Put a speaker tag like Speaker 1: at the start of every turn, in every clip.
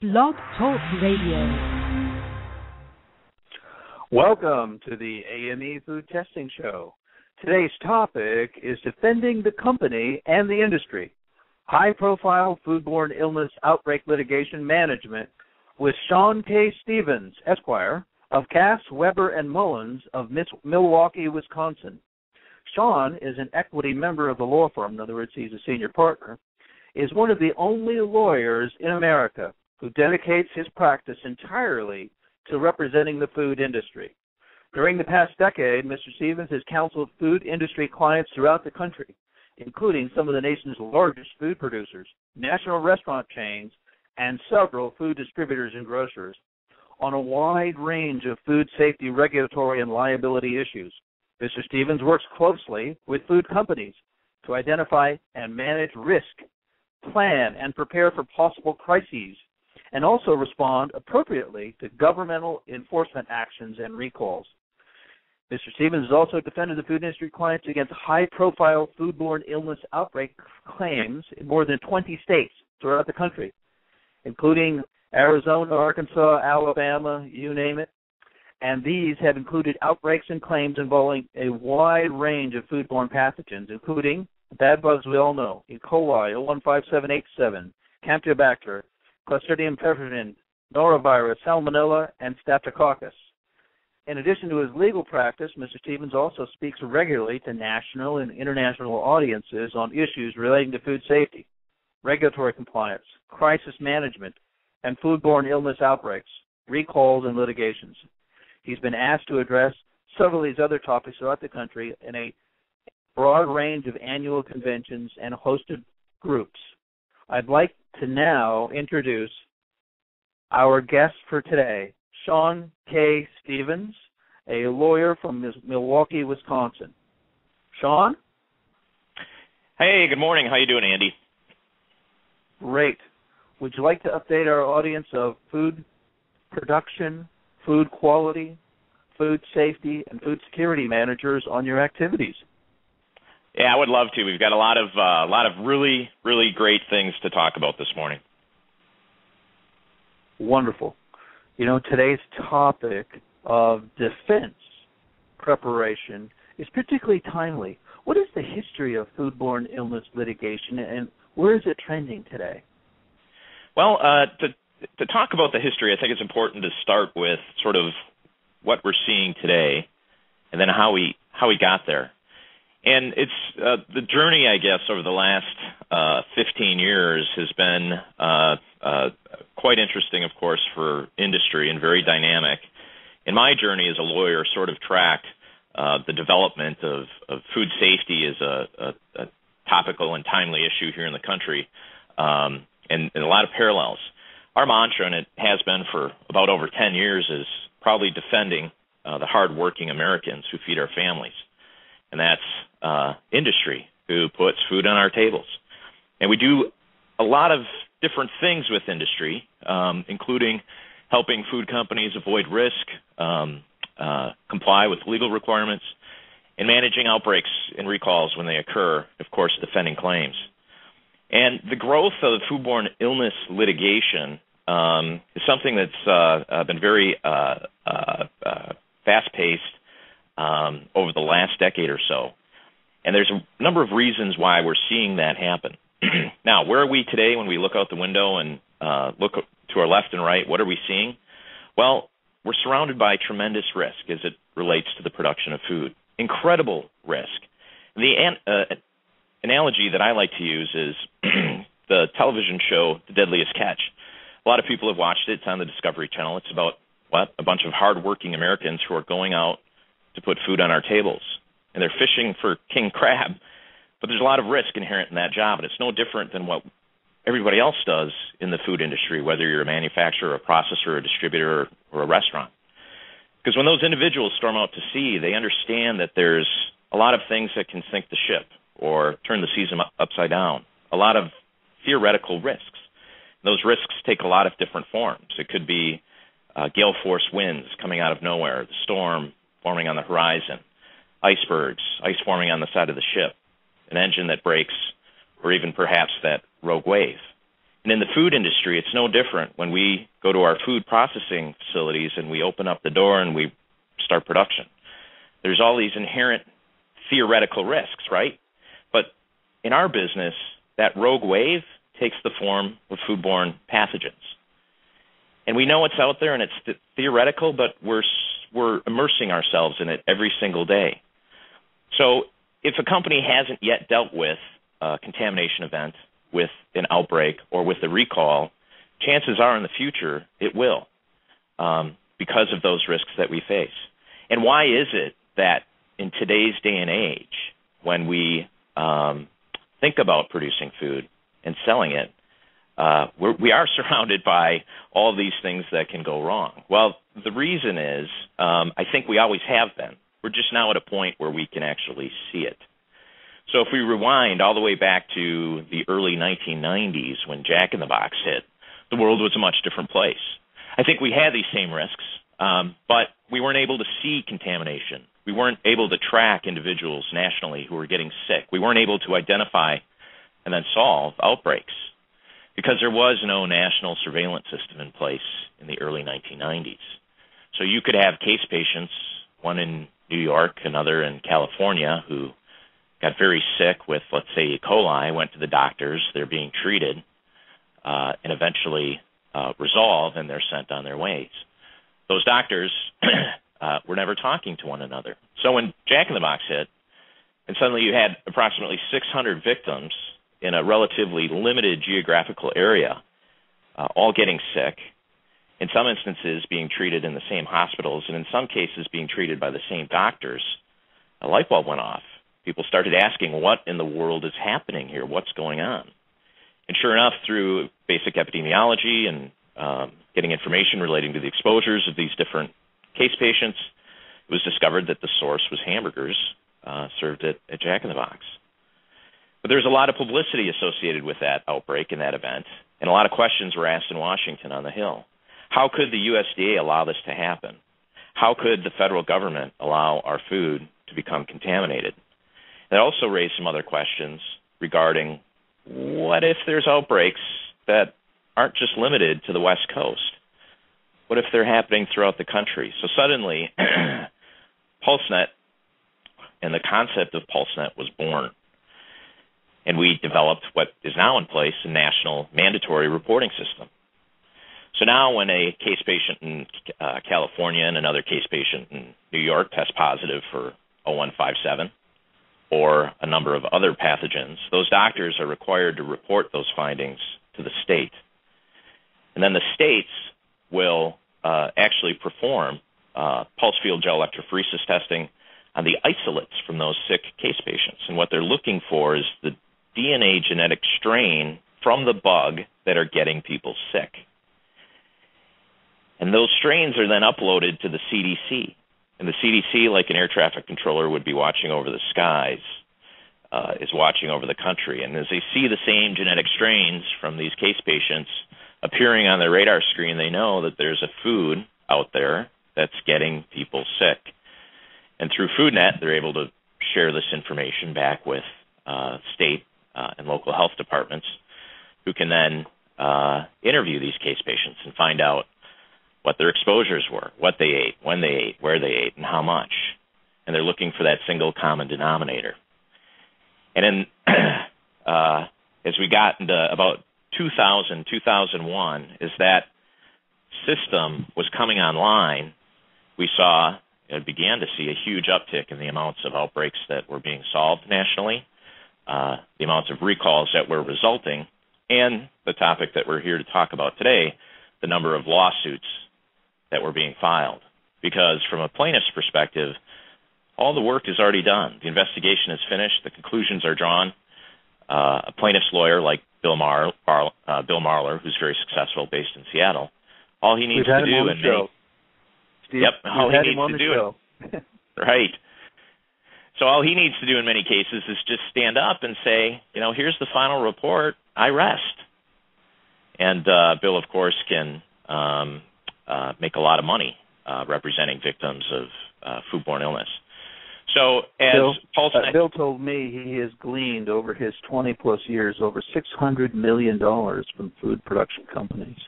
Speaker 1: Blog Talk Radio.
Speaker 2: Welcome to the AME Food Testing Show. Today's topic is defending the company and the industry. High-profile foodborne illness outbreak litigation management with Shawn K. Stevens, Esquire, of Gass Weber Mullins of Milwaukee, Wisconsin. Shawn is an equity member of the law firm, in other words, he's a senior partner, is one of the only lawyers in America who dedicates his practice entirely to representing the food industry. During the past decade, Mr. Stevens has counseled food industry clients throughout the country, including some of the nation's largest food producers, national restaurant chains, and several food distributors and grocers, on a wide range of food safety, regulatory, and liability issues. Mr. Stevens works closely with food companies to identify and manage risk, plan and prepare for possible crises, and also respond appropriately to governmental enforcement actions and recalls. Mr. Stevens has also defended the food industry clients against high-profile foodborne illness outbreak claims in more than 20 states throughout the country, including Arizona, Arkansas, Alabama, you name it. And these have included outbreaks and claims involving a wide range of foodborne pathogens, including bad bugs we all know, E. coli, 015787, Campylobacter, Clostridium perfringens, norovirus, salmonella, and staphylococcus. In addition to his legal practice, Mr. Stevens also speaks regularly to national and international audiences on issues relating to food safety, regulatory compliance, crisis management, and foodborne illness outbreaks, recalls, and litigations. He's been asked to address several of these other topics throughout the country in a broad range of annual conventions and hosted groups. I'd like to now introduce our guest for today, Shawn K. Stevens, a lawyer from Milwaukee, Wisconsin. Shawn?
Speaker 3: Hey, good morning. How you doing, Andy?
Speaker 2: Great. Would you like to update our audience of food production, food quality, food safety, and food security managers on your activities?
Speaker 3: Yeah, I would love to. We've got a lot of really, really great things to talk about this morning.
Speaker 2: Wonderful. You know, today's topic of defense preparation is particularly timely. What is the history of foodborne illness litigation, and where is it trending today?
Speaker 3: Well, to talk about the history, I think it's important to start with sort of what we're seeing today, and then how we got there. And it's the journey, I guess, over the last 15 years has been quite interesting, of course, for industry and very dynamic. And my journey as a lawyer sort of tracked the development of food safety as a topical and timely issue here in the country, and a lot of parallels. Our mantra, and it has been for about over 10 years, is probably defending the hardworking Americans who feed our families. And that's industry, who puts food on our tables. And we do a lot of different things with industry, including helping food companies avoid risk, comply with legal requirements, and managing outbreaks and recalls when they occur, of course, defending claims. And the growth of foodborne illness litigation is something that's been very fast-paced over the last decade or so. And there's a number of reasons why we're seeing that happen. Now, where are we today when we look out the window and look to our left and right? What are we seeing? Well, we're surrounded by tremendous risk as it relates to the production of food. Incredible risk. The analogy that I like to use is the television show The Deadliest Catch. A lot of people have watched it. It's on the Discovery Channel. It's about, a bunch of hardworking Americans who are going out to put food on our tables. And they're fishing for king crab. But there's a lot of risk inherent in that job, and it's no different than what everybody else does in the food industry, whether you're a manufacturer, a processor, a distributor, or a restaurant. Because when those individuals storm out to sea, they understand that there's a lot of things that can sink the ship or turn the season upside down, a lot of theoretical risks. Those risks take a lot of different forms. It could be gale force winds coming out of nowhere, the storm forming on the horizon, icebergs, ice forming on the side of the ship, an engine that breaks, or even perhaps that rogue wave. And in the food industry, it's no different. When we go to our food processing facilities and we open up the door and we start production, there's all these inherent theoretical risks, right? But in our business, that rogue wave takes the form of foodborne pathogens. And we know it's out there and it's theoretical, but we're immersing ourselves in it every single day. So if a company hasn't yet dealt with a contamination event, with an outbreak, or with a recall, chances are in the future it will, because of those risks that we face. And why is it that in today's day and age, when we think about producing food and selling it, we are surrounded by all these things that can go wrong? Well, the reason is, I think we always have been. We're just now at a point where we can actually see it. So if we rewind all the way back to the early 1990s when Jack in the Box hit, the world was a much different place. I think we had these same risks, but we weren't able to see contamination. We weren't able to track individuals nationally who were getting sick. We weren't able to identify and then solve outbreaks because there was no national surveillance system in place in the early 1990s. So you could have case patients, one in New York, another in California, who got very sick with, let's say, E. coli, went to the doctors, they're being treated, and eventually resolve, and they're sent on their ways. Those doctors were never talking to one another. So when Jack in the Box hit, and suddenly you had approximately 600 victims in a relatively limited geographical area, all getting sick, in some instances being treated in the same hospitals, and in some cases being treated by the same doctors, a light bulb went off. People started asking, what in the world is happening here? What's going on? And sure enough, through basic epidemiology and getting information relating to the exposures of these different case patients, it was discovered that the source was hamburgers served at Jack in the Box. But there's a lot of publicity associated with that outbreak and that event, and a lot of questions were asked in Washington on the Hill. How could the USDA allow this to happen? How could the federal government allow our food to become contaminated? That also raised some other questions regarding what if there's outbreaks that aren't just limited to the West Coast? What if they're happening throughout the country? So suddenly, PulseNet and the concept of PulseNet was born. And we developed what is now in place, a national mandatory reporting system. So now when a case patient in California and another case patient in New York test positive for 0157, or a number of other pathogens, those doctors are required to report those findings to the state. And then the states will actually perform pulse field gel electrophoresis testing on the isolates from those sick case patients. And what they're looking for is the DNA genetic strain from the bug that are getting people sick. And those strains are then uploaded to the CDC. And the CDC, like an air traffic controller, would be watching over the skies, is watching over the country. And as they see the same genetic strains from these case patients appearing on their radar screen, they know that there's a food out there that's getting people sick. And through FoodNet, they're able to share this information back with state and local health departments, who can then interview these case patients and find out what their exposures were, what they ate, when they ate, where they ate, and how much. And they're looking for that single common denominator. And then as we got into about 2000, 2001, as that system was coming online, we began to see a huge uptick in the amounts of outbreaks that were being solved nationally, the amounts of recalls that were resulting, and the topic that we're here to talk about today, the number of lawsuits that were being filed. Because from a plaintiff's perspective, all the work is already done. The investigation is finished. The conclusions are drawn. A plaintiff's lawyer like Bill Marler, who's very successful, based in Seattle, all he needs to do and all he needs to do right. So all he needs to do in many cases is just stand up and say, here's the final report. I rest. And Bill, of course, can make a lot of money representing victims of foodborne illness. So as
Speaker 2: Bill told me he has gleaned over his 20-plus years over $600 million from food production companies.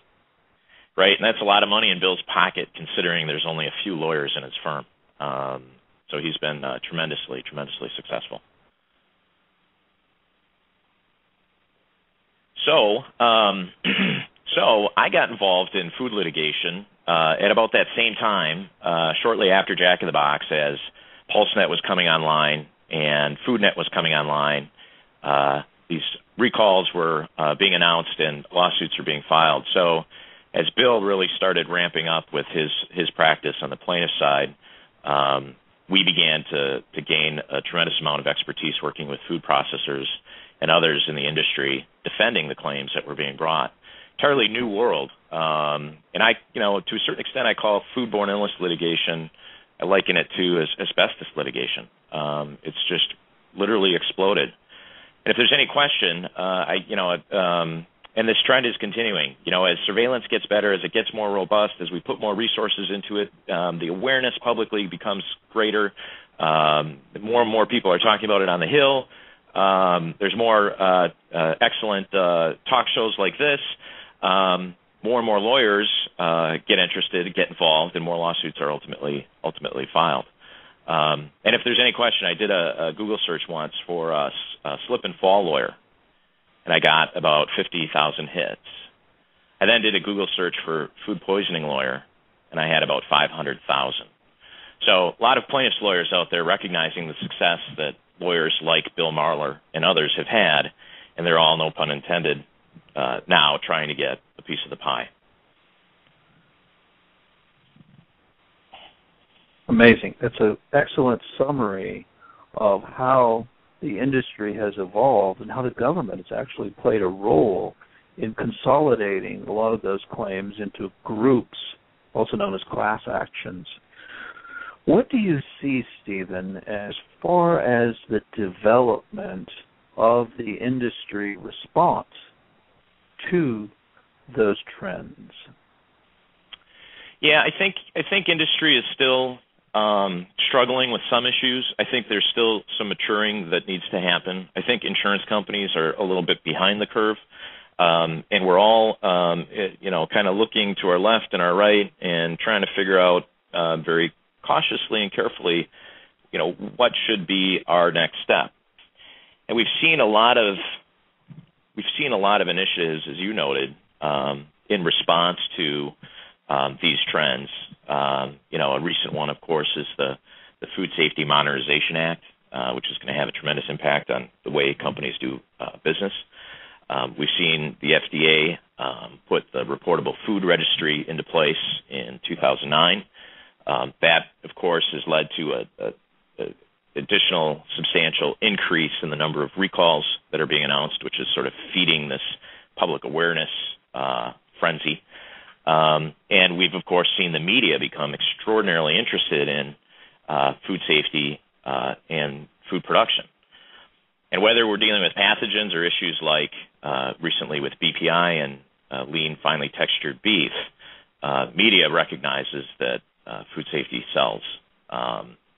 Speaker 3: Right, and that's a lot of money in Bill's pocket, considering there's only a few lawyers in his firm. So he's been tremendously successful. So I got involved in food litigation at about that same time, shortly after Jack in the Box, as PulseNet was coming online and FoodNet was coming online. These recalls were being announced and lawsuits were being filed. So as Bill really started ramping up with his practice on the plaintiff side, we began to gain a tremendous amount of expertise working with food processors and others in the industry defending the claims that were being brought. Entirely new world. And I, to a certain extent, I call foodborne illness litigation, I liken it to asbestos litigation. It's just literally exploded. And if there's any question, and this trend is continuing. As surveillance gets better, as it gets more robust, as we put more resources into it, the awareness publicly becomes greater. More and more people are talking about it on the Hill. There's more excellent talk shows like this. More and more lawyers get interested, get involved, and more lawsuits are ultimately filed. And if there's any question, I did a Google search once for a slip and fall lawyer, and I got about 50,000 hits. I then did a Google search for food poisoning lawyer, and I had about 500,000. So a lot of plaintiffs' lawyers out there recognizing the success that lawyers like Bill Marler and others have had, and they're all, no pun intended, now trying to get a piece of the pie.
Speaker 2: Amazing. That's an excellent summary of how the industry has evolved and how the government has actually played a role in consolidating a lot of those claims into groups, also known as class actions. What do you see, Stephen, as far as the development of the industry response to those trends?
Speaker 3: Yeah, I think industry is still struggling with some issues. I think there's still some maturing that needs to happen. I think insurance companies are a little bit behind the curve, and we're all, kind of looking to our left and our right and trying to figure out very cautiously and carefully, what should be our next step. And we've seen a lot of initiatives, as you noted, in response to these trends. A recent one, of course, is the Food Safety Modernization Act, which is going to have a tremendous impact on the way companies do business. We've seen the FDA put the reportable food registry into place in 2009. That, of course, has led to an additional substantial increase in the number of recalls that are being announced, which is sort of feeding this public awareness frenzy. And we've, of course, seen the media become extraordinarily interested in food safety and food production. And whether we're dealing with pathogens or issues like recently with BPI and lean, finely textured beef, media recognizes that food safety sells.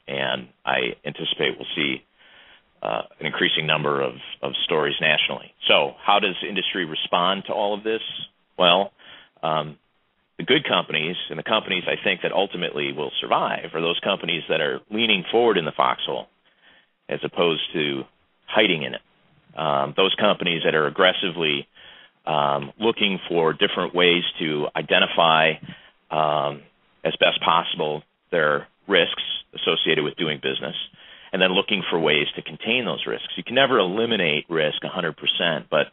Speaker 3: And I anticipate we'll see an increasing number of stories nationally. So how does industry respond to all of this? Well, the good companies and the companies I think that ultimately will survive are those companies that are leaning forward in the foxhole as opposed to hiding in it. Those companies that are aggressively looking for different ways to identify as best possible their risks associated with doing business, and then looking for ways to contain those risks. You can never eliminate risk 100%, but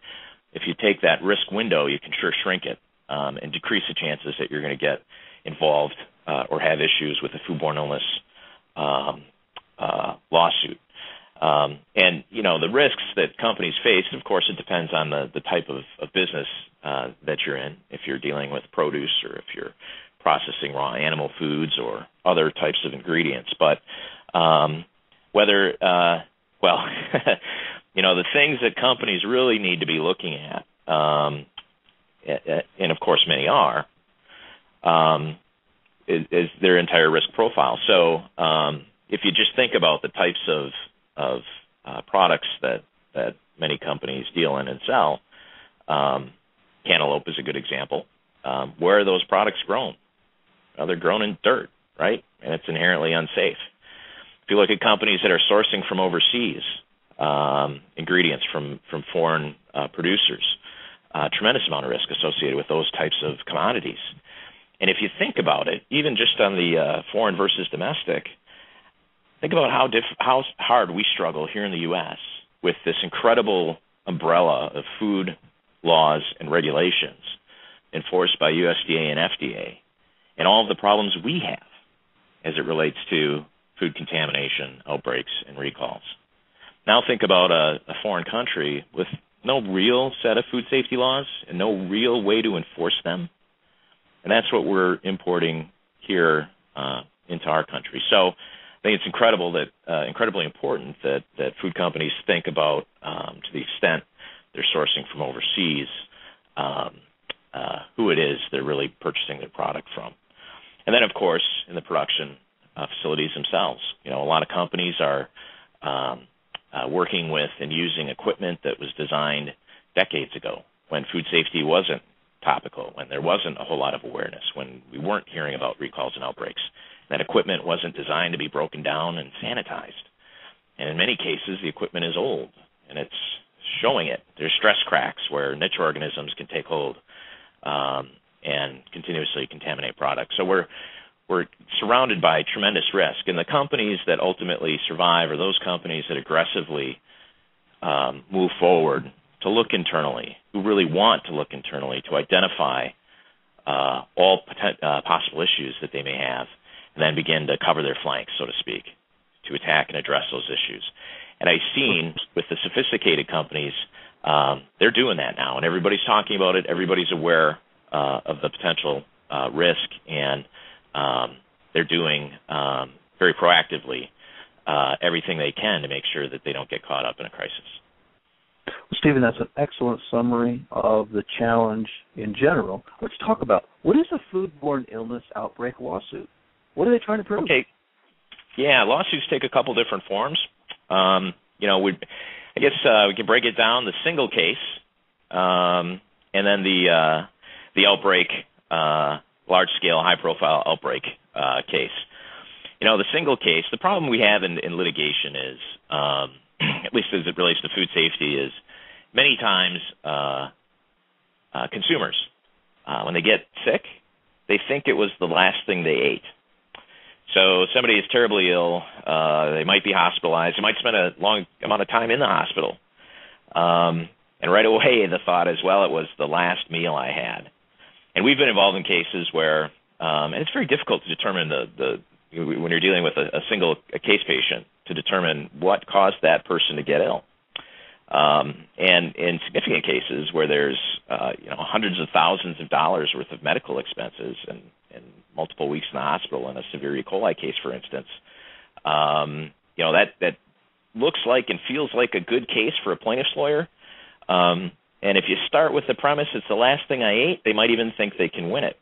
Speaker 3: if you take that risk window, you can sure shrink it and decrease the chances that you're going to get involved or have issues with a foodborne illness lawsuit. And, the risks that companies face, of course, it depends on the type of business that you're in, if you're dealing with produce or if you're processing raw animal foods or other types of ingredients. But the things that companies really need to be looking at, and of course many are, is their entire risk profile. So, if you just think about the types of products that many companies deal in and sell, cantaloupe is a good example. Where are those products grown? Well, they're grown in dirt, right? And it's inherently unsafe. If you look at companies that are sourcing from overseas, ingredients from foreign producers, tremendous amount of risk associated with those types of commodities. And if you think about it, even just on the foreign versus domestic, think about how hard we struggle here in the U.S. with this incredible umbrella of food laws and regulations enforced by USDA and FDA, and all of the problems we have as it relates to food contamination, outbreaks, and recalls. Now think about a foreign country with no real set of food safety laws and no real way to enforce them. And that's what we're importing here into our country. So I think it's incredibly important that food companies think about, to the extent they're sourcing from overseas, who it is they're really purchasing their product from. And then, of course, in the production facilities themselves, a lot of companies are working with and using equipment that was designed decades ago when food safety wasn't topical, when there wasn't a whole lot of awareness, when we weren't hearing about recalls and outbreaks. That equipment wasn't designed to be broken down and sanitized. And in many cases, the equipment is old, and it's showing it. There's stress cracks where niche organisms can take hold and continuously contaminate products. So we're surrounded by tremendous risk, and the companies that ultimately survive are those companies that aggressively move forward to look internally, who really want to look internally to identify all possible issues that they may have, and then begin to cover their flanks, so to speak, to attack and address those issues. And I've seen with the sophisticated companies, they're doing that now, and everybody's talking about it. Everybody's aware of the potential risk, and they're doing very proactively everything they can to make sure that they don't get caught up in a crisis.
Speaker 2: Stephen, that's an excellent summary of the challenge in general. Let's talk about, what is a foodborne illness outbreak lawsuit? What are they trying to prove?
Speaker 3: Okay. Yeah, lawsuits take a couple different forms. I guess we can break it down: the single case, and then the outbreak, large-scale, high-profile outbreak case. The single case, the problem we have in litigation is, at least as it relates to food safety, is many times consumers, when they get sick, they think it was the last thing they ate. So somebody is terribly ill, they might be hospitalized, they might spend a long amount of time in the hospital. And right away the thought is, well, it was the last meal I had. And we've been involved in cases where, and it's very difficult to determine when you're dealing with a single case patient, to determine what caused that person to get ill. And in significant cases where there's hundreds of thousands of dollars worth of medical expenses and multiple weeks in the hospital in a severe E. coli case, for instance, that looks like and feels like a good case for a plaintiff's lawyer. And if you start with the premise it's the last thing I ate, they might even think they can win it.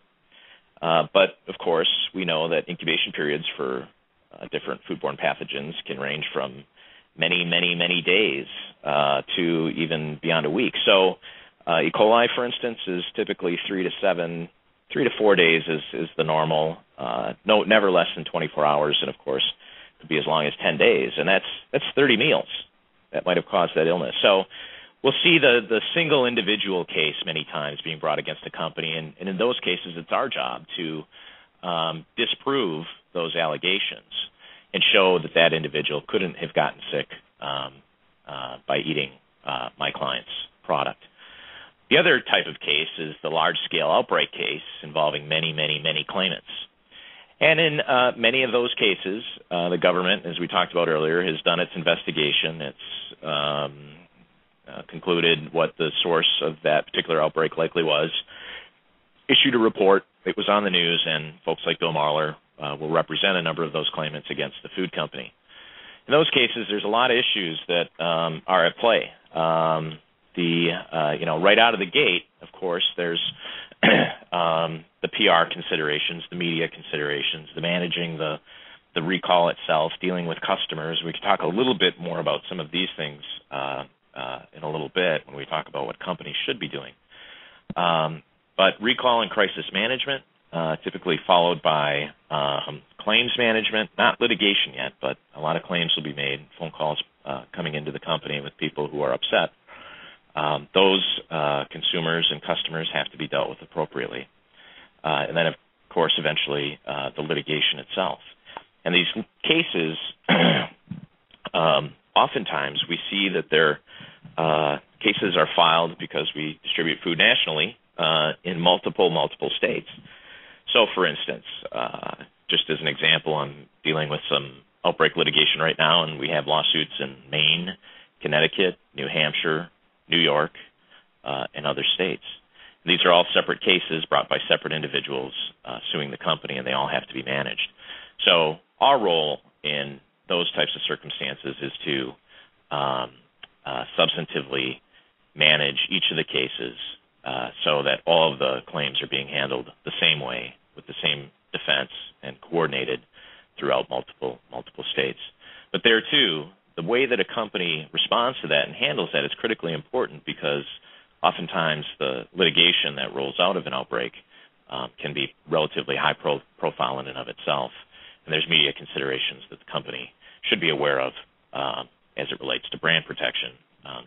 Speaker 3: But, of course, we know that incubation periods for different foodborne pathogens can range from many, many, many days to even beyond a week. So E. coli, for instance, is typically 3 to 4 days is the normal. Never less than 24 hours, and, of course, could be as long as 10 days. And that's 30 meals that might have caused that illness. So we'll see the single individual case many times being brought against a company, and in those cases it's our job to disprove those allegations and show that individual couldn't have gotten sick by eating my client's product. The other type of case is the large-scale outbreak case involving many, many, many claimants. And in many of those cases, the government, as we talked about earlier, has done its investigation. It's concluded what the source of that particular outbreak likely was, issued a report. It was on the news, and folks like Bill Marler will represent a number of those claimants against the food company. In those cases, there's a lot of issues that are at play. Right out of the gate, of course, there's the PR considerations, the media considerations, the managing the the recall itself, dealing with customers. We can talk a little bit more about some of these things in a little bit when we talk about what companies should be doing. But recall and crisis management, typically followed by claims management, not litigation yet, but a lot of claims will be made, phone calls coming into the company with people who are upset. Those consumers and customers have to be dealt with appropriately. And then, of course, eventually the litigation itself. And these cases, oftentimes we see that their cases are filed because we distribute food nationally in multiple states. So, for instance, just as an example, I'm dealing with some outbreak litigation right now, and we have lawsuits in Maine, Connecticut, New Hampshire, New York, and other states. These are all separate cases brought by separate individuals suing the company, and they all have to be managed. So our role in those types of circumstances is to substantively manage each of the cases so that all of the claims are being handled the same way with the same defense and coordinated throughout multiple states. But there, too, the way that a company responds to that and handles that is critically important, because oftentimes the litigation that rolls out of an outbreak can be relatively high profile in and of itself. And there's media considerations that the company should be aware of as it relates to brand protection,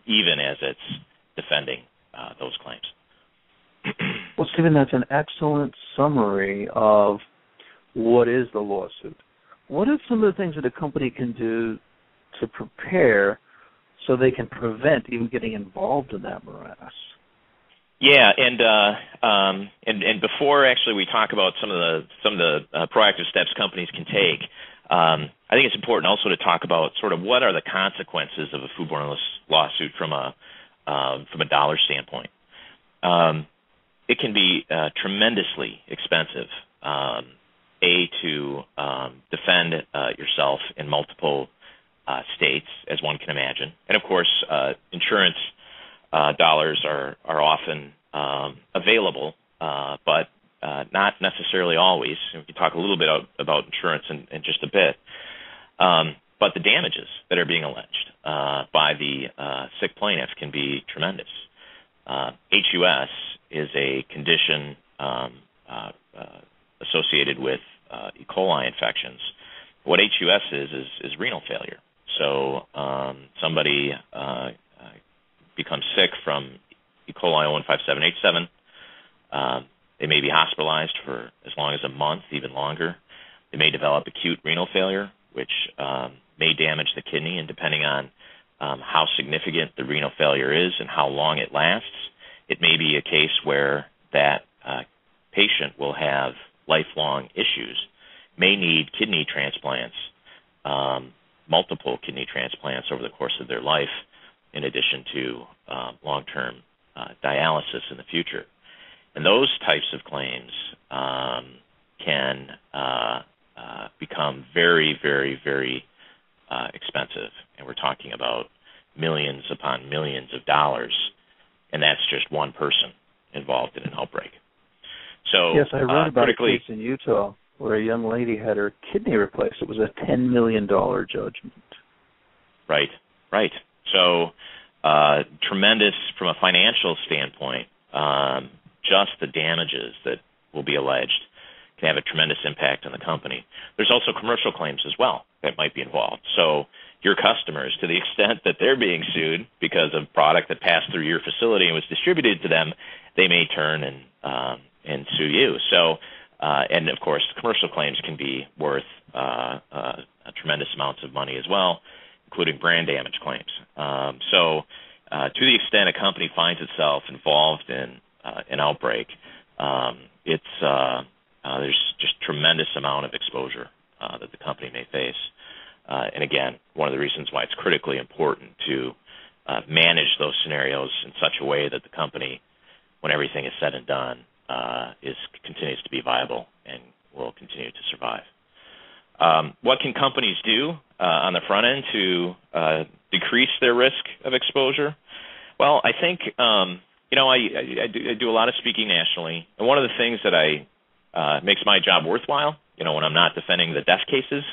Speaker 3: even as it's defending those claims.
Speaker 2: Well, Stephen, that's an excellent summary of what is the lawsuit. What are some of the things that a company can do to prepare so they can prevent even getting involved in that morass?
Speaker 3: Yeah, and before actually we talk about some of the proactive steps companies can take, I think it's important also to talk about sort of what are the consequences of a foodborne lawsuit from a dollar standpoint. It can be tremendously expensive, to defend yourself in multiple states, as one can imagine. And, of course, insurance dollars are often available, but not necessarily always. We can talk a little bit about insurance in just a bit. But the damages that are being alleged by the sick plaintiff can be tremendous. HUS is a condition associated with E. coli infections. What HUS is renal failure. So somebody becomes sick from E. coli 015787. They may be hospitalized for as long as a month, even longer. They may develop acute renal failure, which may damage the kidney, and depending on how significant the renal failure is and how long it lasts, it may be a case where that patient will have lifelong issues, may need kidney transplants, multiple kidney transplants over the course of their life, in addition to long-term dialysis in the future. And those types of claims can become very, very, very expensive. And we're talking about millions upon millions of dollars, and that's just one person involved in an outbreak. So,
Speaker 2: yes, I read about a case in Utah where a young lady had her kidney replaced. It was a $10 million judgment.
Speaker 3: Right. So tremendous from a financial standpoint. Just the damages that will be alleged can have a tremendous impact on the company. There's also commercial claims as well that might be involved. So your customers, to the extent that they're being sued because of product that passed through your facility and was distributed to them, they may turn and sue you. So, and of course, commercial claims can be worth tremendous amounts of money as well, including brand damage claims. So to the extent a company finds itself involved in an outbreak, there's just tremendous amount of exposure that the company may face. And again, one of the reasons why it's critically important to manage those scenarios in such a way that the company, when everything is said and done, continues to be viable and will continue to survive. What can companies do on the front end to decrease their risk of exposure? Well, I think I do a lot of speaking nationally, and one of the things that makes my job worthwhile when I'm not defending the death cases,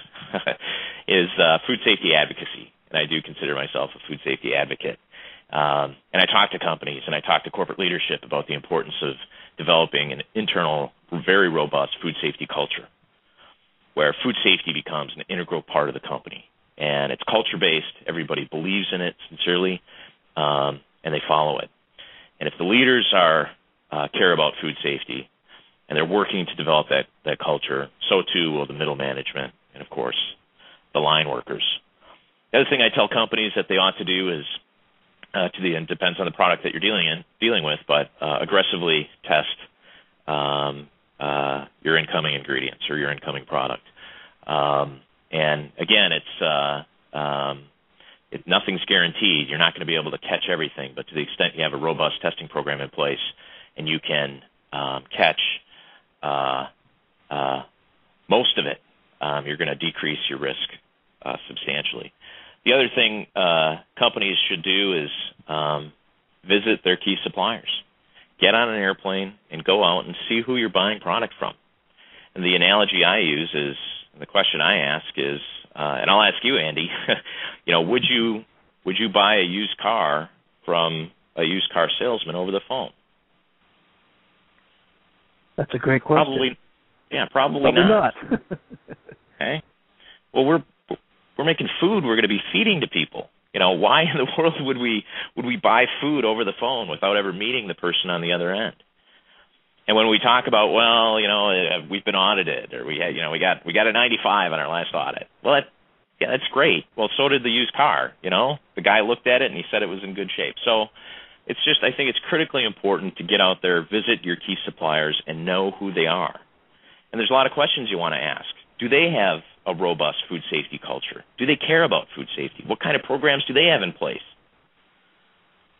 Speaker 3: is food safety advocacy. And I do consider myself a food safety advocate. And I talk to companies and I talk to corporate leadership about the importance of developing an internal, very robust food safety culture where food safety becomes an integral part of the company. And it's culture-based. Everybody believes in it sincerely, and they follow it. And if the leaders care about food safety and they're working to develop that culture, so too will the middle management and, of course, the line workers. The other thing I tell companies that they ought to do is, it depends on the product that you're dealing with, but aggressively test your incoming ingredients or your incoming product. And again, nothing's guaranteed. You're not going to be able to catch everything, but to the extent you have a robust testing program in place and you can catch most of it, you're going to decrease your risk substantially. The other thing companies should do is visit their key suppliers. Get on an airplane and go out and see who you're buying product from. And the analogy I use is, the question I ask is, and I'll ask you, Andy, would you buy a used car from a used car salesman over the phone?
Speaker 2: That's a great question.
Speaker 3: Probably not.
Speaker 2: Okay.
Speaker 3: Well, we're making food we're going to be feeding to people. Why in the world would we buy food over the phone without ever meeting the person on the other end? And when we talk about, we've been audited, or we got a 95 on our last audit. Well, that's great. Well, so did the used car. The guy looked at it and he said it was in good shape. So I think it's critically important to get out there, visit your key suppliers, and know who they are. And there's a lot of questions you want to ask. Do they have a robust food safety culture? Do they care about food safety? What kind of programs do they have in place?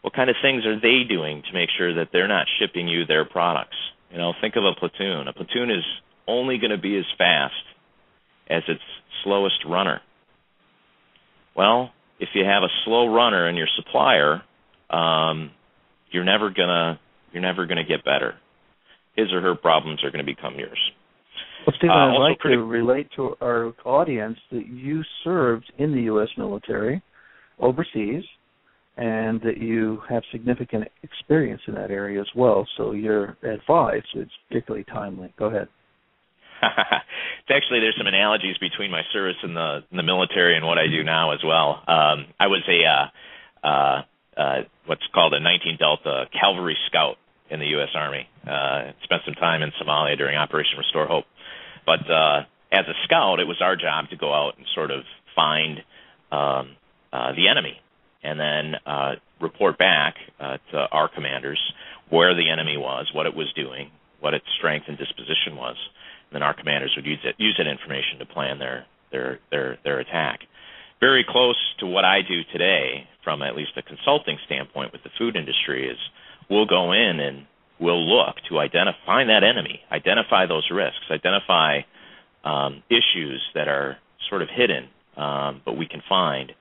Speaker 3: What kind of things are they doing to make sure that they're not shipping you their products? Think of a platoon. A platoon is only going to be as fast as its slowest runner. Well, if you have a slow runner in your supplier, you're never gonna get better. His or her problems are going to become yours.
Speaker 2: Well, Stephen, I'd like to relate to our audience that you served in the U.S. military overseas, and that you have significant experience in that area as well. So your advice is particularly timely. Go ahead.
Speaker 3: There's some analogies between my service in the military and what I do now as well. I was what's called a 19 Delta Cavalry Scout in the U.S. Army. Spent some time in Somalia during Operation Restore Hope. But as a scout, it was our job to go out and sort of find the enemy and then report back to our commanders where the enemy was, what it was doing, what its strength and disposition was. And then our commanders would use that information to plan their attack. Very close to what I do today from at least a consulting standpoint with the food industry is we'll go in and we'll look to find that enemy, identify those risks, identify issues that are sort of hidden, but we can find,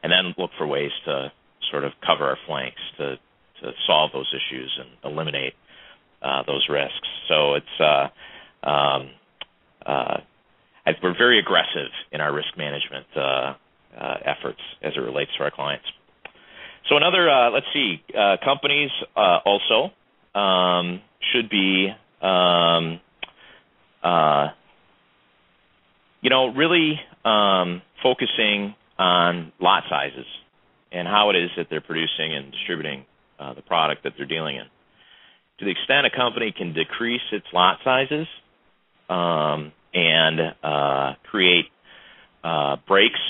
Speaker 3: and then look for ways to sort of cover our flanks to solve those issues and eliminate those risks. So we're very aggressive in our risk management efforts as it relates to our clients. So another, companies also should be, really focusing on lot sizes and how it is that they're producing and distributing the product that they're dealing in. To the extent a company can decrease its lot sizes and create breaks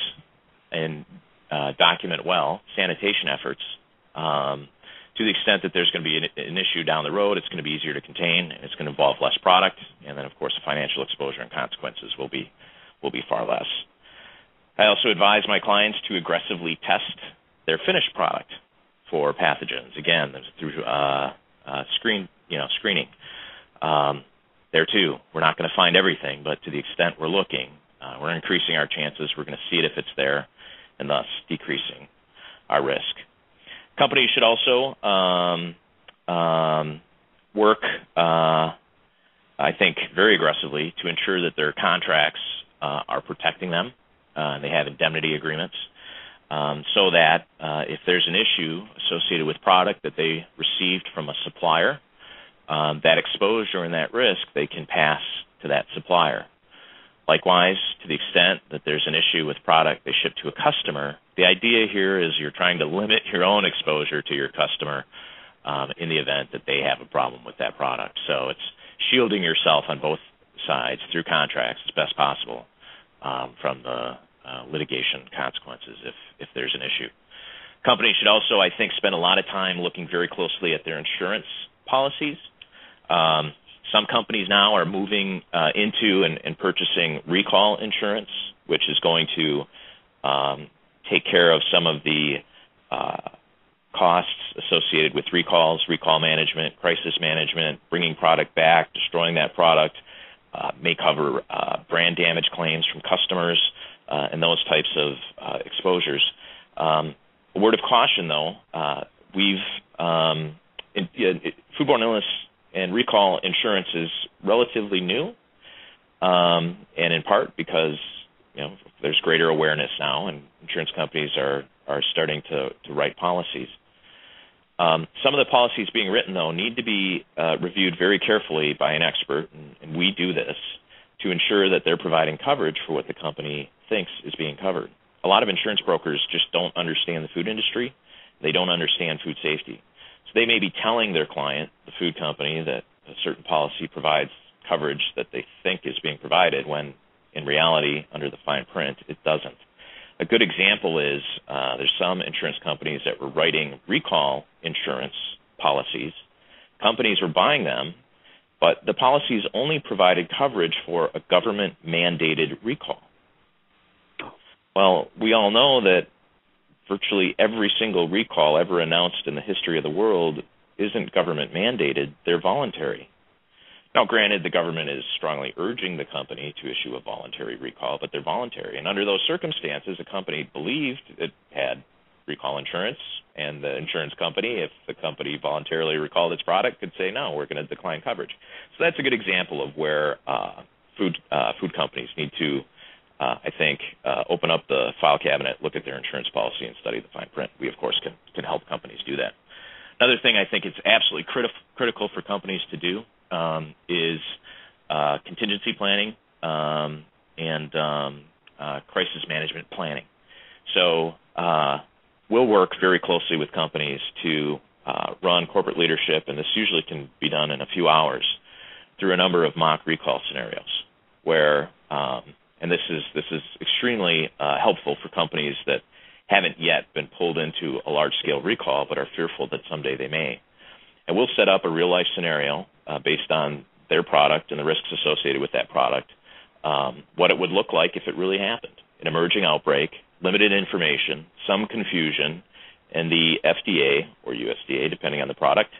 Speaker 3: and document well sanitation efforts, to the extent that there's going to be an issue down the road, it's going to be easier to contain, and it's going to involve less product, and then, of course, the financial exposure and consequences will be far less. I also advise my clients to aggressively test their finished product for pathogens. Again, through screening. There, too, we're not going to find everything, but to the extent we're looking, we're increasing our chances. We're going to see it if it's there, and thus decreasing our risk. Companies should also work I think, very aggressively to ensure that their contracts are protecting them. And they have indemnity agreements so that if there's an issue associated with product that they received from a supplier, that exposure and that risk they can pass to that supplier. Likewise, to the extent that there's an issue with product they ship to a customer, the idea here is you're trying to limit your own exposure to your customer in the event that they have a problem with that product. So it's shielding yourself on both sides through contracts as best possible from the litigation consequences if there's an issue. Companies should also, I think, spend a lot of time looking very closely at their insurance policies. Some companies now are moving into and purchasing recall insurance, which is going to take care of some of the costs associated with recalls, recall management, crisis management, bringing product back, destroying that product, may cover brand damage claims from customers, and those types of exposures. A word of caution, though, foodborne illness and recall insurance is relatively new, and in part because there's greater awareness now, and insurance companies are starting to write policies. Some of the policies being written, though, need to be reviewed very carefully by an expert, and we do this to ensure that they're providing coverage for what the company thinks is being covered. A lot of insurance brokers just don't understand the food industry. They don't understand food safety. So they may be telling their client, the food company, that a certain policy provides coverage that they think is being provided when, in reality, under the fine print, it doesn't. A good example is there's some insurance companies that were writing recall insurance policies. Companies were buying them, but the policies only provided coverage for a government-mandated recall. Well, we all know that virtually every single recall ever announced in the history of the world isn't government-mandated. They're voluntary. Now, granted, the government is strongly urging the company to issue a voluntary recall, but they're voluntary. And under those circumstances, a company believed it had recall insurance, and the insurance company, if the company voluntarily recalled its product, could say, no, we're going to decline coverage. So that's a good example of where food companies need to, I think, open up the file cabinet, look at their insurance policy, and study the fine print. We, of course, can help companies do that. Another thing I think it's absolutely critical for companies to do is contingency planning and crisis management planning. So we'll work very closely with companies to run corporate leadership, and this usually can be done in a few hours, through a number of mock recall scenarios where, and this is extremely helpful for companies that haven't yet been pulled into a large-scale recall but are fearful that someday they may. And we'll set up a real-life scenario based on their product and the risks associated with that product, what it would look like if it really happened. An emerging outbreak, limited information, some confusion, and the FDA or USDA, depending on the product,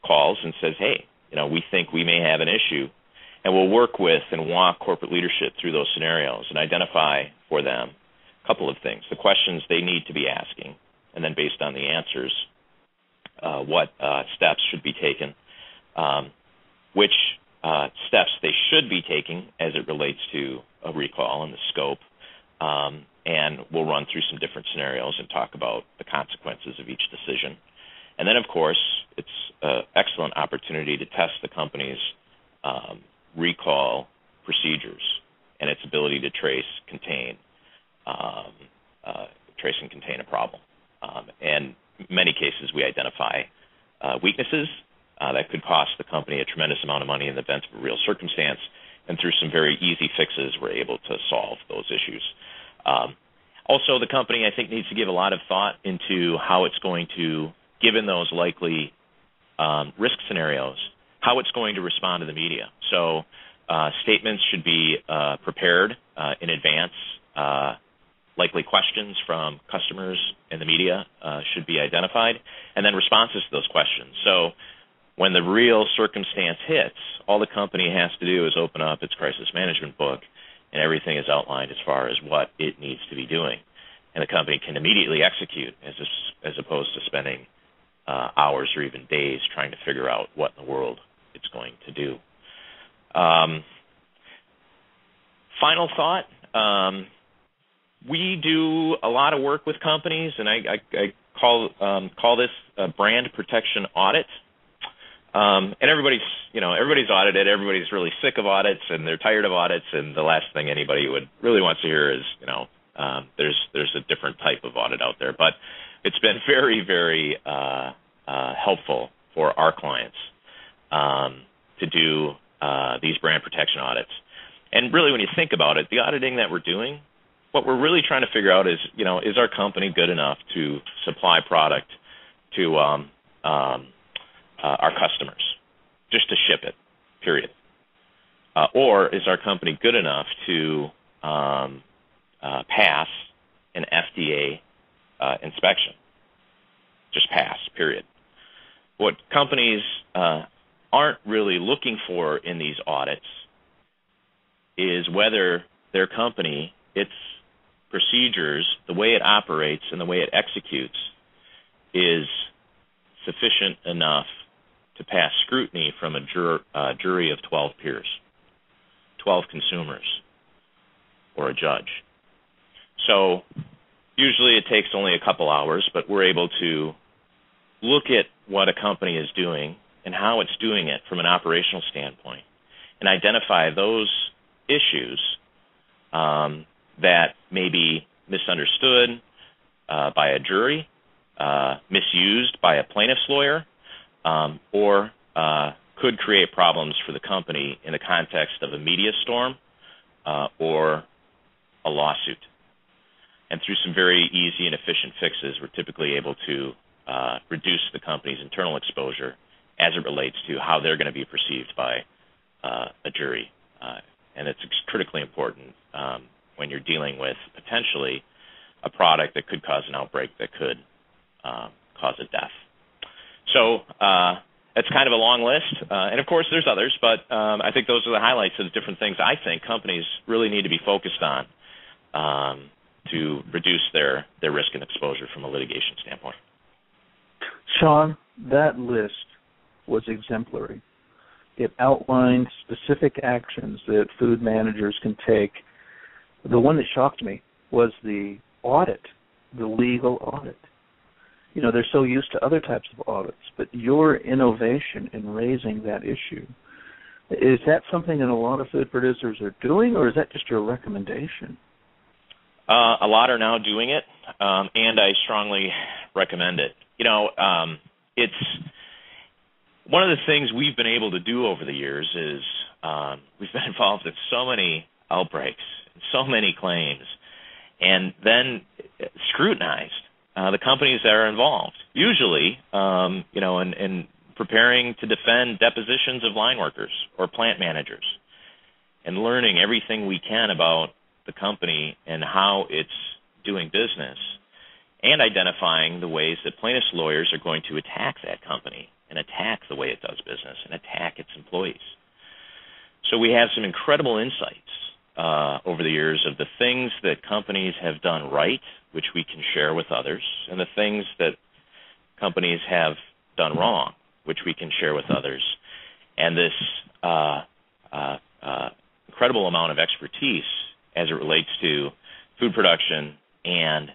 Speaker 3: calls and says, hey, we think we may have an issue. And we'll work with and walk corporate leadership through those scenarios and identify for them a couple of things, the questions they need to be asking, and then based on the answers, what steps should be taken, which steps they should be taking as it relates to a recall and the scope, and we'll run through some different scenarios and talk about the consequences of each decision. And then, of course, it's an excellent opportunity to test the company's recall procedures and its ability to trace and contain a problem. And in many cases, we identify weaknesses that could cost the company a tremendous amount of money in the event of a real circumstance, and through some very easy fixes, we're able to solve those issues. Also, the company, I think, needs to give a lot of thought into how it's going to, given those likely risk scenarios, how it's going to respond to the media. So statements should be prepared in advance. Likely questions from customers and the media should be identified, and then responses to those questions. So when the real circumstance hits, all the company has to do is open up its crisis management book, and everything is outlined as far as what it needs to be doing. And the company can immediately execute as opposed to spending hours or even days trying to figure out what in the world it's going to do. Final thought, we do a lot of work with companies, and I call this a brand protection audit. And everybody's audited. Everybody's really sick of audits, and they're tired of audits. And the last thing anybody would really want to hear is, there's a different type of audit out there. But it's been very, very helpful for our clients to do these brand protection audits. And really, when you think about it, the auditing that we're doing, what we're really trying to figure out is, is our company good enough to supply product to our customers, just to ship it, period? Or is our company good enough to pass an FDA inspection? Just pass, period. What companies aren't really looking for in these audits is whether their company, its procedures, the way it operates and the way it executes is sufficient enough to pass scrutiny from a jury of 12 peers, 12 consumers, or a judge. So usually it takes only a couple hours, but we're able to look at what a company is doing and how it's doing it from an operational standpoint and identify those issues that may be misunderstood by a jury, misused by a plaintiff's lawyer, or could create problems for the company in the context of a media storm or a lawsuit. And through some very easy and efficient fixes, we're typically able to reduce the company's internal exposure as it relates to how they're going to be perceived by a jury. And it's critically important when you're dealing with potentially a product that could cause an outbreak that could cause a death. So it's kind of a long list. And, of course, there's others, but I think those are the highlights of the different things I think companies really need to be focused on to reduce their risk and exposure from a litigation standpoint.
Speaker 2: Shawn, that list was exemplary. It outlined specific actions that food managers can take. The one that shocked me was the audit, the legal audit. They're so used to other types of audits, but your innovation in raising that issue, is that something that a lot of food producers are doing, or is that just your recommendation?
Speaker 3: A lot are now doing it, and I strongly recommend it. It's one of the things we've been able to do over the years is we've been involved in so many outbreaks, so many claims, and then scrutinized the companies that are involved. Usually, in preparing to defend depositions of line workers or plant managers and learning everything we can about the company and how it's doing business and identifying the ways that plaintiffs' lawyers are going to attack that company and attack the way it does business and attack its employees. So we have some incredible insights over the years of the things that companies have done right, which we can share with others, and the things that companies have done wrong, which we can share with others. And this incredible amount of expertise as it relates to food production and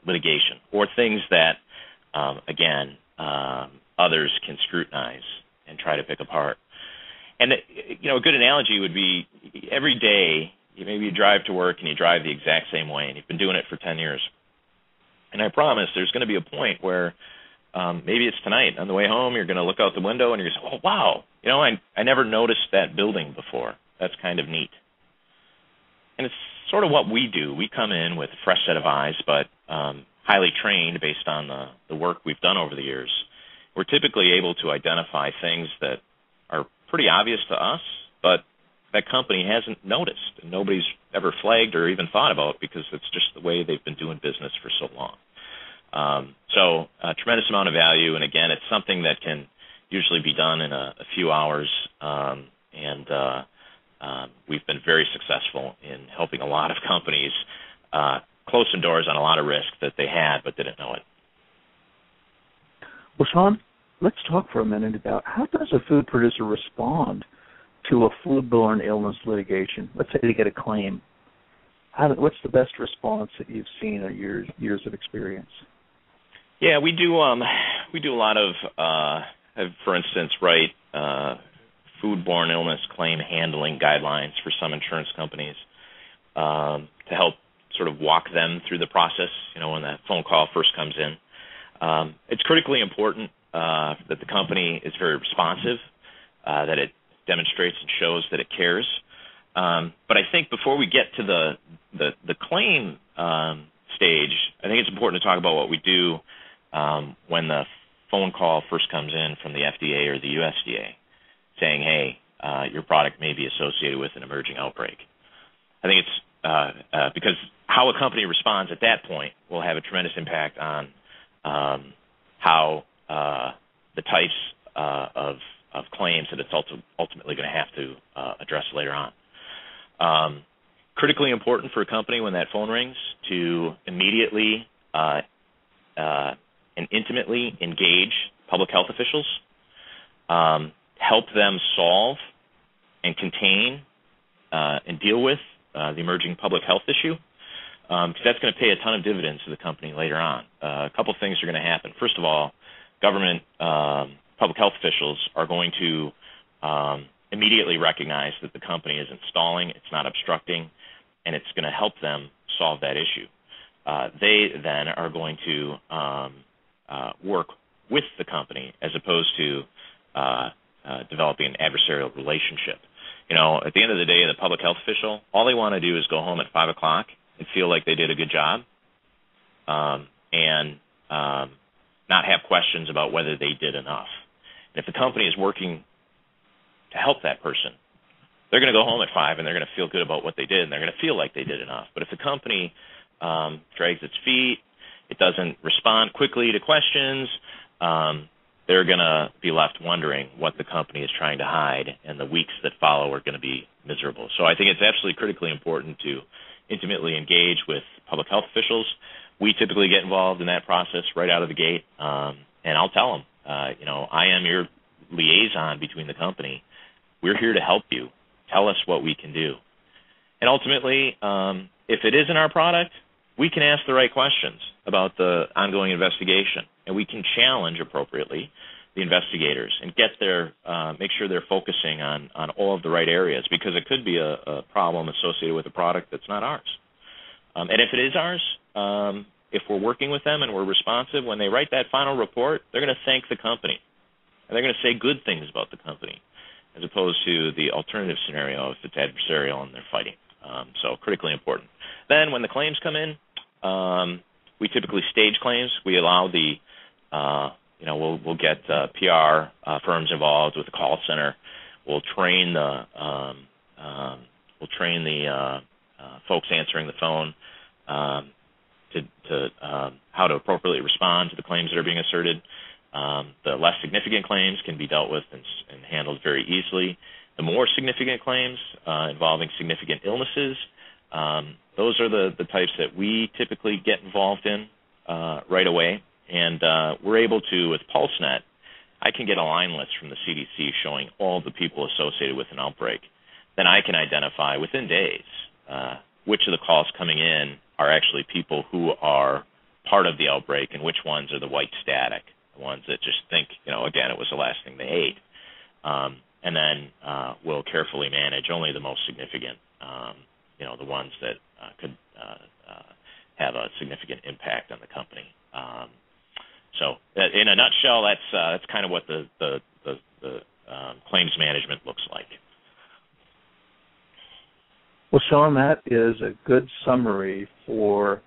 Speaker 3: litigation, or things that, others can scrutinize and try to pick apart. And, a good analogy would be every day, maybe you drive to work and you drive the exact same way, and you've been doing it for 10 years. And I promise there's going to be a point where maybe it's tonight on the way home, you're going to look out the window and you're going to say, oh, wow, I never noticed that building before. That's kind of neat. And it's sort of what we do. We come in with a fresh set of eyes, but highly trained based on the work we've done over the years. We're typically able to identify things that are pretty obvious to us, but that company hasn't noticed, and nobody's ever flagged or even thought about because it's just the way they've been doing business for so long. So a tremendous amount of value, and again, it's something that can usually be done in a few hours, and we've been very successful in helping a lot of companies close some doors on a lot of risk that they had but didn't know it.
Speaker 2: Well, Shawn, let's talk for a minute about how does a food producer respond to a foodborne illness litigation? Let's say they get a claim. What's the best response that you've seen in your years of experience?
Speaker 3: Yeah, we do a lot of, for instance, foodborne illness claim handling guidelines for some insurance companies to help sort of walk them through the process, when that phone call first comes in. It's critically important that the company is very responsive, that it demonstrates and shows that it cares. But I think before we get to the claim stage, I think it's important to talk about what we do when the phone call first comes in from the FDA or the USDA saying, hey, your product may be associated with an emerging outbreak. I think it's because how a company responds at that point will have a tremendous impact on how the types of claims that it's ultimately going to have to address later on. Critically important for a company when that phone rings to immediately and intimately engage public health officials, help them solve and contain and deal with the emerging public health issue, because that's going to pay a ton of dividends to the company later on. A couple things are going to happen. First of all, government public health officials are going to immediately recognize that the company isn't stalling, it's not obstructing, and it's going to help them solve that issue. They then are going to work with the company as opposed to developing an adversarial relationship. At the end of the day, the public health official, all they want to do is go home at 5 o'clock and feel like they did a good job and not have questions about whether they did enough. And if the company is working to help that person, they're going to go home at 5 and they're going to feel good about what they did and they're going to feel like they did enough. But if the company drags its feet, it doesn't respond quickly to questions, they're going to be left wondering what the company is trying to hide, and the weeks that follow are going to be miserable. So I think it's absolutely critically important to intimately engage with public health officials. We typically get involved in that process right out of the gate, and I'll tell them, I am your liaison between the company. We're here to help you. Tell us what we can do. And ultimately, if it isn't our product, we can ask the right questions about the ongoing investigation, and we can challenge appropriately the investigators and make sure they're focusing on all of the right areas, because it could be a problem associated with a product that's not ours. And if it is ours, if we're working with them and we're responsive, when they write that final report, they're going to thank the company. And they're going to say good things about the company, as opposed to the alternative scenario if it's adversarial and they're fighting. So critically important. Then when the claims come in, we typically stage claims. We allow we'll get PR firms involved with the call center. We'll train the folks answering the phone to how to appropriately respond to the claims that are being asserted. The less significant claims can be dealt with and handled very easily. The more significant claims involving significant illnesses, those are the types that we typically get involved in right away. And we're able to, with PulseNet, I can get a line list from the CDC showing all the people associated with an outbreak. Then I can identify within days which of the calls coming in are actually people who are part of the outbreak and which ones are the white static, the ones that just think, again, it was the last thing they ate. And then we'll carefully manage only the most significant, the ones that could have a significant impact on the company. So in a nutshell, that's kind of what the claims management looks like.
Speaker 2: Well, Shawn, that is a good summary for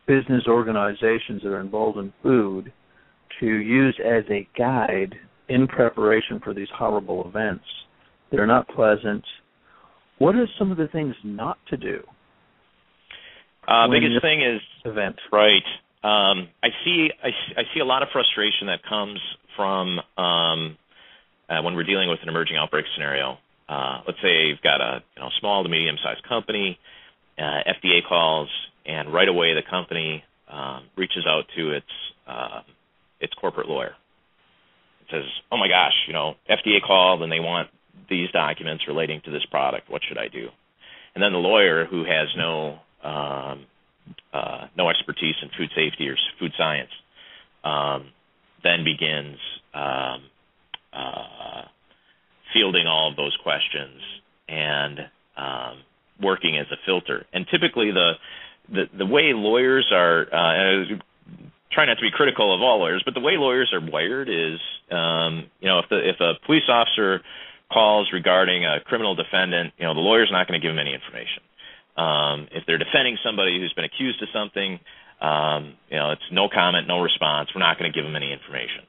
Speaker 2: business organizations that are involved in food to use as a guide in preparation for these horrible events. They're not pleasant. What are some of the things not to do?
Speaker 3: Biggest thing is
Speaker 2: event.
Speaker 3: Right. I see a lot of frustration that comes from when we're dealing with an emerging outbreak scenario. Let's say you've got a small to medium-sized company, FDA calls, and right away the company reaches out to its corporate lawyer. It says, "Oh my gosh, FDA called and they want these documents relating to this product. What should I do? And then the lawyer, who has no expertise in food safety or food science, then begins fielding all of those questions and working as a filter. And typically the way lawyers are, try not to be critical of all lawyers, but the way lawyers are wired is, if a police officer calls regarding a criminal defendant, the lawyer's not going to give him any information. If they're defending somebody who's been accused of something, it's no comment, no response. We're not going to give them any information.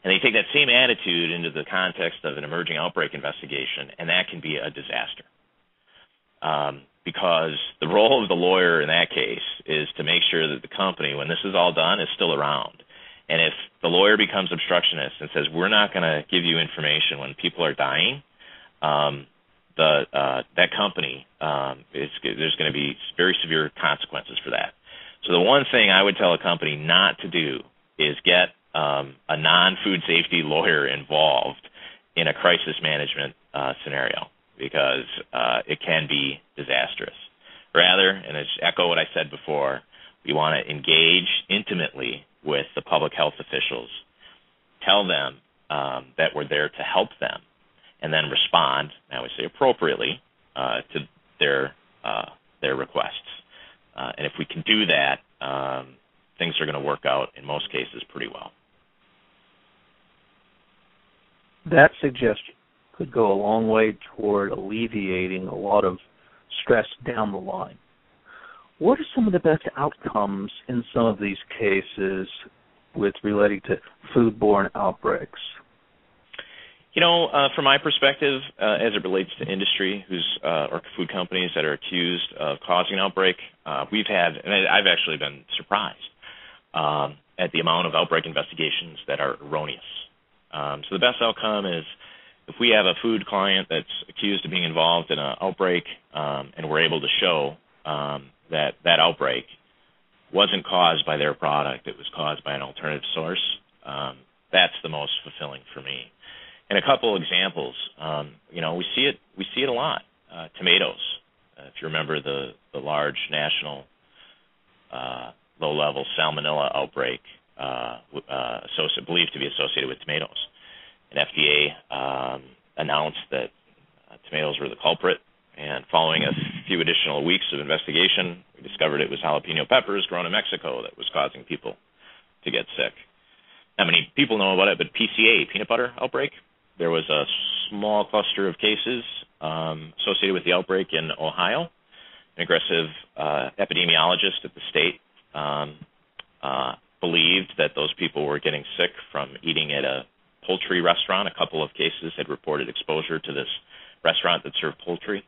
Speaker 3: And they take that same attitude into the context of an emerging outbreak investigation, and that can be a disaster. Because the role of the lawyer in that case is to make sure that the company, when this is all done, is still around. And if the lawyer becomes obstructionist and says, we're not going to give you information when people are dying, that company, there's going to be very severe consequences for that. So the one thing I would tell a company not to do is get a non-food safety lawyer involved in a crisis management scenario, because it can be disastrous. Rather, and I echo what I said before, we want to engage intimately with the public health officials, tell them that we're there to help them, and then respond, I would say appropriately, to their requests. And if we can do that, things are going to work out, in most cases, pretty well.
Speaker 2: That suggestion could go a long way toward alleviating a lot of stress down the line. What are some of the best outcomes in some of these cases with relating to foodborne outbreaks?
Speaker 3: From my perspective, as it relates to industry or food companies that are accused of causing an outbreak, I've actually been surprised at the amount of outbreak investigations that are erroneous. So the best outcome is if we have a food client that's accused of being involved in an outbreak, and we're able to show that outbreak wasn't caused by their product, it was caused by an alternative source, that's the most fulfilling for me. And a couple examples, we see it a lot. Tomatoes, if you remember the large national low-level salmonella outbreak believed to be associated with tomatoes. And FDA announced that tomatoes were the culprit, and following a few additional weeks of investigation, we discovered it was jalapeno peppers grown in Mexico that was causing people to get sick. Not many people know about it, but PCA, peanut butter outbreak, there was a small cluster of cases associated with the outbreak in Ohio. An aggressive epidemiologist at the state believed that those people were getting sick from eating at a poultry restaurant. A couple of cases had reported exposure to this restaurant that served poultry.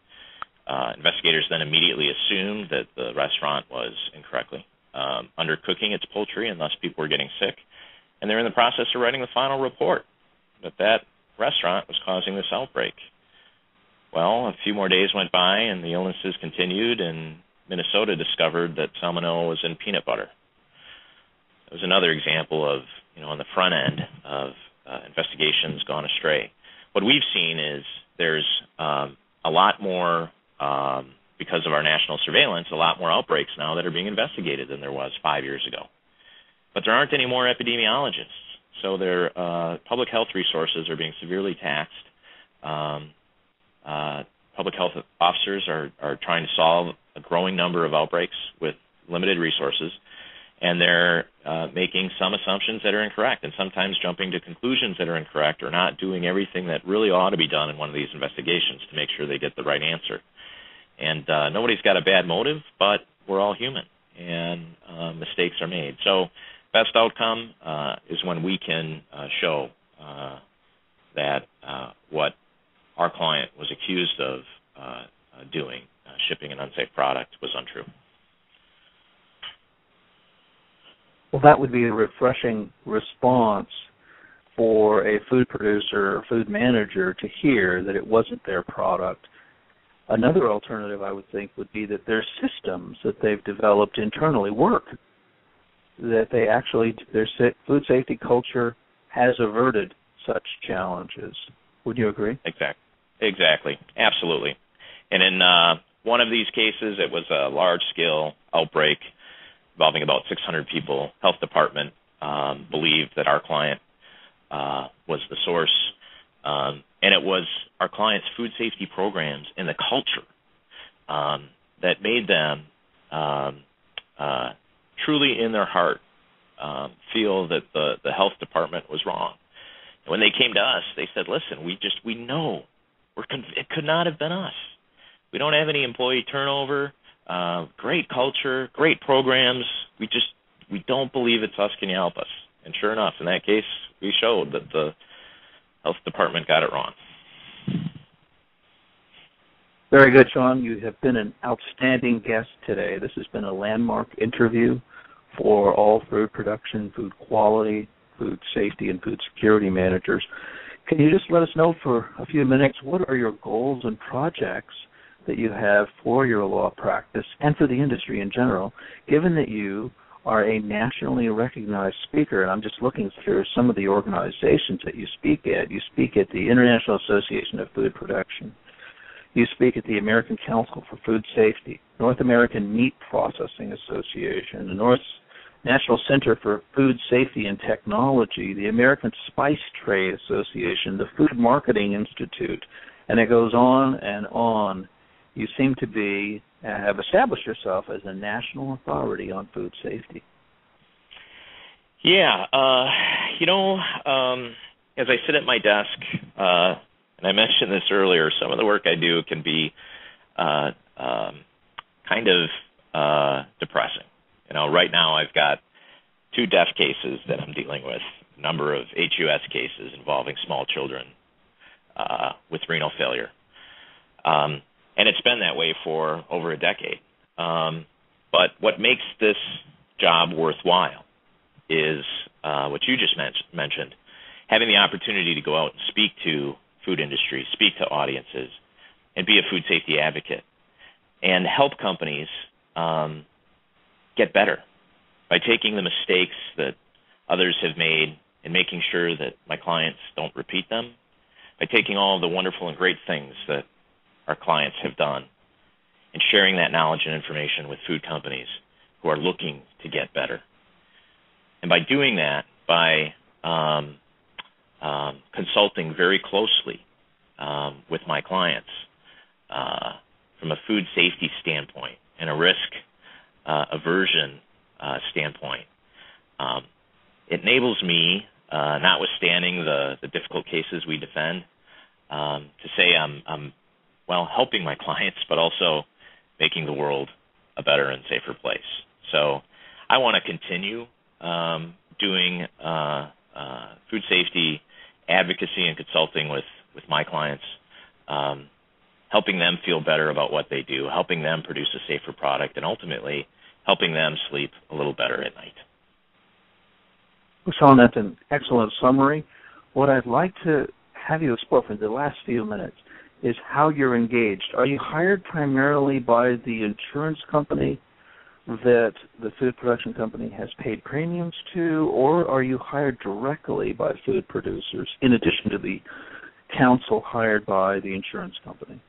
Speaker 3: Investigators then immediately assumed that the restaurant was incorrectly undercooking its poultry, and thus people were getting sick. And they're in the process of writing the final report that restaurant was causing this outbreak. Well, a few more days went by, and the illnesses continued, and Minnesota discovered that salmonella was in peanut butter. It was another example of, on the front end of investigations gone astray. What we've seen is there's a lot more, because of our national surveillance, a lot more outbreaks now that are being investigated than there was 5 years ago. But there aren't any more epidemiologists, so their public health resources are being severely taxed. Public health officers are trying to solve a growing number of outbreaks with limited resources, and they're making some assumptions that are incorrect, and sometimes jumping to conclusions that are incorrect, or not doing everything that really ought to be done in one of these investigations to make sure they get the right answer. And nobody's got a bad motive, but we're all human, and mistakes are made. So best outcome is when we can show that what our client was accused of doing, shipping an unsafe product, was untrue.
Speaker 2: Well, that would be a refreshing response for a food producer or food manager to hear that it wasn't their product. Another alternative, I would think, would be that their systems that they've developed internally work, that they actually, their food safety culture has averted such challenges. Would you agree?
Speaker 3: Exactly. Exactly. Absolutely. And in one of these cases, it was a large-scale outbreak involving about 600 people. Health department believed that our client was the source, and it was our client's food safety programs and the culture that made them truly in their heart feel that the health department was wrong. And when they came to us, they said, listen, we know it could not have been us. We don't have any employee turnover, great culture, great programs. We don't believe it's us. Can you help us? And sure enough, in that case, we showed that the health department got it wrong.
Speaker 2: Very good, Shawn. You have been an outstanding guest today. This has been a landmark interview for all food production, food quality, food safety, and food security managers. Can you just let us know for a few minutes, what are your goals and projects that you have for your law practice and for the industry in general, given that you are a nationally recognized speaker? And I'm just looking through some of the organizations that you speak at. You speak at the International Association of Food Production. You speak at the American Council for Food Safety, North American Meat Processing Association, the National Center for Food Safety and Technology, the American Spice Trade Association, the Food Marketing Institute, and it goes on and on. You seem to have established yourself as a national authority on food safety.
Speaker 3: Yeah, as I sit at my desk, and I mentioned this earlier, some of the work I do can be kind of depressing. Right now I've got 2 death cases that I'm dealing with, a number of HUS cases involving small children with renal failure. And it's been that way for over a decade. But what makes this job worthwhile is what you just mentioned, having the opportunity to go out and speak to food industry, speak to audiences, and be a food safety advocate, and help companies get better by taking the mistakes that others have made and making sure that my clients don't repeat them, by taking all of the wonderful and great things that our clients have done and sharing that knowledge and information with food companies who are looking to get better. And by doing that, by consulting very closely with my clients from a food safety standpoint and a risk aversion standpoint, it enables me, notwithstanding the difficult cases we defend, to say I'm helping my clients, but also making the world a better and safer place. So I want to continue doing food safety advocacy and consulting with my clients, helping them feel better about what they do, helping them produce a safer product, and ultimately helping them sleep a little better at night.
Speaker 2: Well, Shawn, that's an excellent summary. What I'd like to have you explore for the last few minutes is how you're engaged. Are you hired primarily by the insurance company that the food production company has paid premiums to, or are you hired directly by food producers in addition to the counsel hired by the insurance company?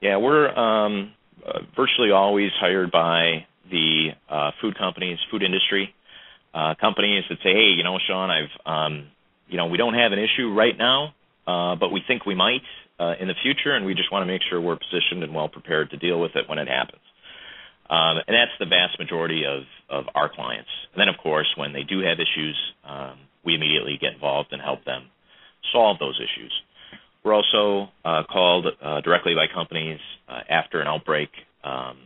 Speaker 3: Yeah, we're virtually always hired by the food companies, food industry companies that say, hey, Shawn, we don't have an issue right now, but we think we might in the future, and we just want to make sure we're positioned and well prepared to deal with it when it happens. And that's the vast majority of our clients. And then, of course, when they do have issues, we immediately get involved and help them solve those issues. We're also called directly by companies after an outbreak or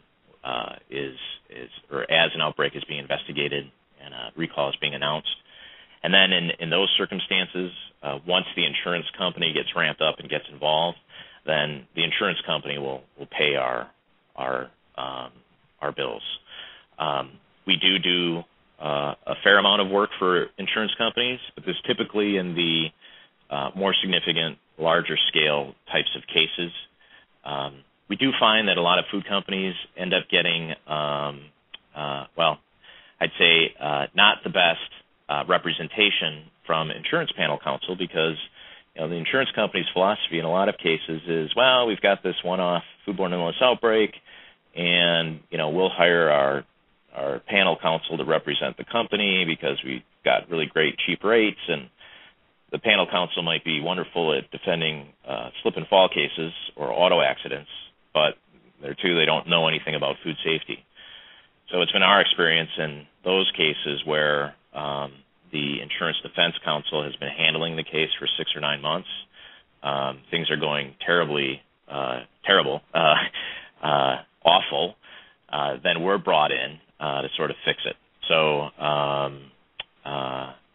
Speaker 3: as an outbreak is being investigated and a recall is being announced. And then in those circumstances, once the insurance company gets ramped up and gets involved, then the insurance company will pay our bills. We do a fair amount of work for insurance companies, but this typically in the more significant, larger scale types of cases. We do find that a lot of food companies end up getting, I'd say not the best representation from insurance panel counsel because, the insurance company's philosophy in a lot of cases is, well, we've got this one-off foodborne illness outbreak, and we'll hire our panel counsel to represent the company because we've got really great cheap rates, and the panel counsel might be wonderful at defending slip and fall cases or auto accidents, but they don't know anything about food safety. So it's been our experience in those cases where the insurance defense counsel has been handling the case for 6 or 9 months. Things are going terrible, awful. Then we're brought in to sort of fix it. So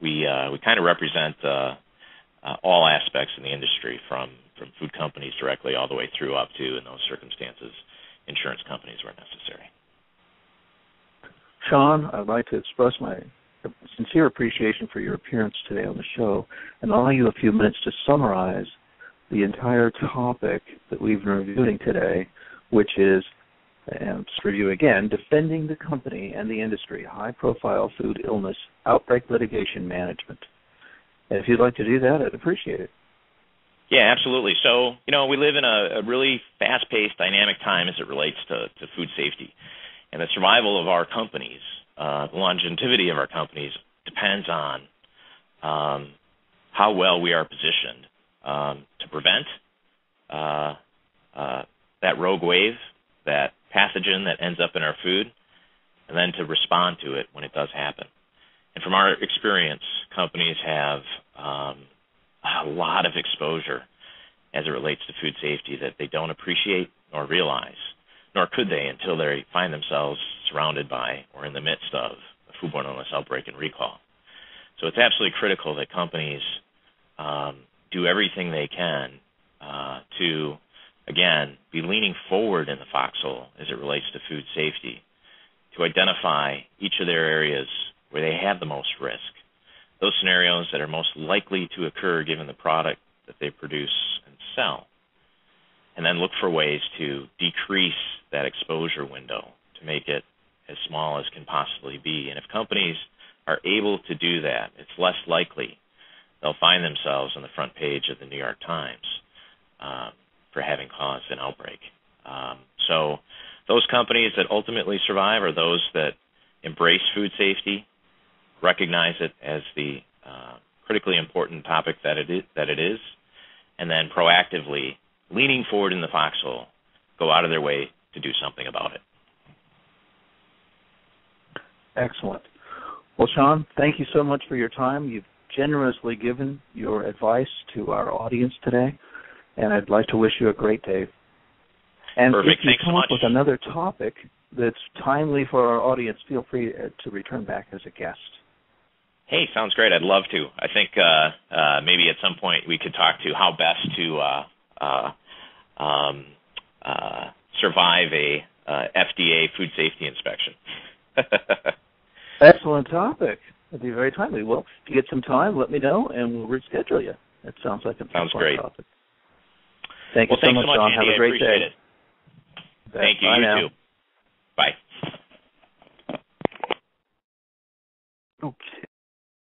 Speaker 3: we kind of represent all aspects in the industry, from food companies directly all the way through up to, in those circumstances, insurance companies where necessary.
Speaker 2: Shawn, I'd like to express my sincere appreciation for your appearance today on the show and allow you a few minutes to summarize the entire topic that we've been reviewing today, which is, and just review again, defending the company and the industry, high-profile food illness outbreak litigation management. And if you'd like to do that, I'd appreciate it.
Speaker 3: Yeah, absolutely. So, we live in a really fast-paced, dynamic time as it relates to food safety. And the survival of our companies, the longevity of our companies, depends on how well we are positioned to prevent that rogue wave, that pathogen that ends up in our food, and then to respond to it when it does happen. And from our experience, companies have a lot of exposure as it relates to food safety that they don't appreciate nor realize, nor could they until they find themselves surrounded by or in the midst of a foodborne illness outbreak and recall. So it's absolutely critical that companies do everything they can to, again, be leaning forward in the foxhole as it relates to food safety, to identify each of their areas where they have the most risk, those scenarios that are most likely to occur given the product that they produce and sell, and then look for ways to decrease that exposure window to make it as small as can possibly be. And if companies are able to do that, it's less likely they'll find themselves on the front page of the New York Times for having caused an outbreak. So those companies that ultimately survive are those that embrace food safety, recognize it as the critically important topic that it is, and then proactively, leaning forward in the foxhole, go out of their way to do something about it.
Speaker 2: Excellent. Well, Shawn, thank you so much for your time. You've generously given your advice to our audience today, and I'd like to wish you a great day. And
Speaker 3: Perfect.
Speaker 2: if you
Speaker 3: Thanks so
Speaker 2: come up
Speaker 3: much.
Speaker 2: with another topic that's timely for our audience, feel free to return back as a guest.
Speaker 3: Hey, sounds great. I'd love to. I think maybe at some point we could talk to how best to survive a FDA food safety inspection.
Speaker 2: Excellent topic. That'd be very timely. Well, if you get some time, let me know, and we'll reschedule you. That sounds like a fun
Speaker 3: great
Speaker 2: topic. Thank you
Speaker 3: so much,
Speaker 2: Shawn.
Speaker 3: Andy.
Speaker 2: Have a great
Speaker 3: I appreciate
Speaker 2: day.
Speaker 3: it. Thank you.
Speaker 2: Bye
Speaker 3: You
Speaker 2: now.
Speaker 3: too. Bye.
Speaker 2: Okay.